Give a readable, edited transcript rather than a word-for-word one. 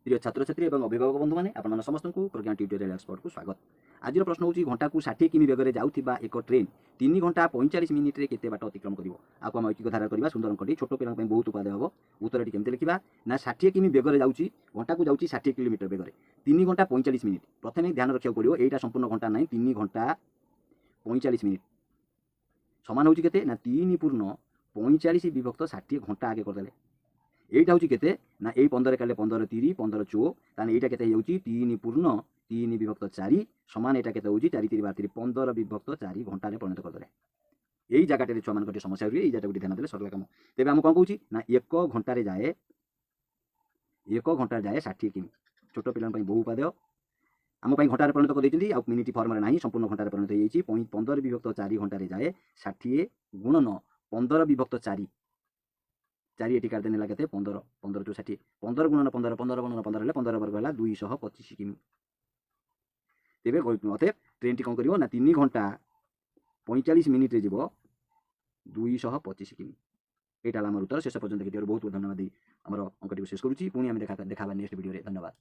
प्रिय छात्र छात्री और अभिभावक बंधु मैंने आप समस्त को प्रज्ञा ट्यूटोरियल एक्सपर्ट को स्वागत। आज प्रश्न हूँ घंटा को 60 किमी बेगर जाऊा एक ट्रेन 3 घंटा 45 मिनिट रे केते बाट अतिक्रम कर आपको आम ऐकिक धारा करवा सुंदर अंकटी छोट पिला बहुत उपादेय हम। उत्तर टी केमती लिखा ना 60 किमी बेगर जाऊँगी घंटा को जाऊँगी 60 किलोमीटर बेगर 3 घंटा 45 मिनिट। प्रथम ध्यान रखा पड़ो यहाँ संपूर्ण घंटा ना 3 घंटा 45 मिनिट सामान हूँ के 3 पूर्ण 45 विभक्त 60 घंटा आगे करदे এইটা হচ্ছে কেতে না এই 15 কালে 15 30 15 চো তাহলে এইটা কেতে হচ্ছে 3 পূর্ণ 3 বিভক্ত 4 সমান এটা কেতে হচ্ছে 4 3 12 15 বিভক্ত 4 ঘন্টারে পরিণত করদেলে। এই জায়গাটারে ছুয়া মানকটি সমস্যা হইলে এই জায়গাটা ধ্যান দেলে সরল কাম। তেবে আমি কোন কହୁছি না 1 ঘন্টারে যায় 60 কিমি। ছোট পিলান ପାଇଁ বহু উপাদেয় ଆମ ପାଇଁ ଘଣ୍ଟାରେ ପରିଣତ କରିଦେଇଛନ୍ତି ଆଉ ମିନିଟ୍ ଫର୍ମରେ ନାହିଁ ସମ୍ପୂର୍ଣ୍ଣ ଘଣ୍ଟାରେ ପରିଣତ ହେଇଯାଇଛି। 15 ବିଭକ୍ତ 4 ଘଣ୍ଟାରେ ଯାଏ 60 ଗୁଣନ 15 ବିଭକ୍ତ 4 4 एटी काट देने के 15 15 चौ 60 15 गुणन 15 15 गुणन 15 हेल्ला 15 वर्ग है 225 किमी। तेरे मत ट्रेन टी कौन कर 3 घंटा 45 मिनिट जीव 225 किमी। यहाँ आम उत्तर शेष पर्यटन देखिए बहुत बहुत धन्यवाद आम अंकटी शेष करुँची पुणी आम देखा नेक्स्ट वीडियो। धन्यवाद।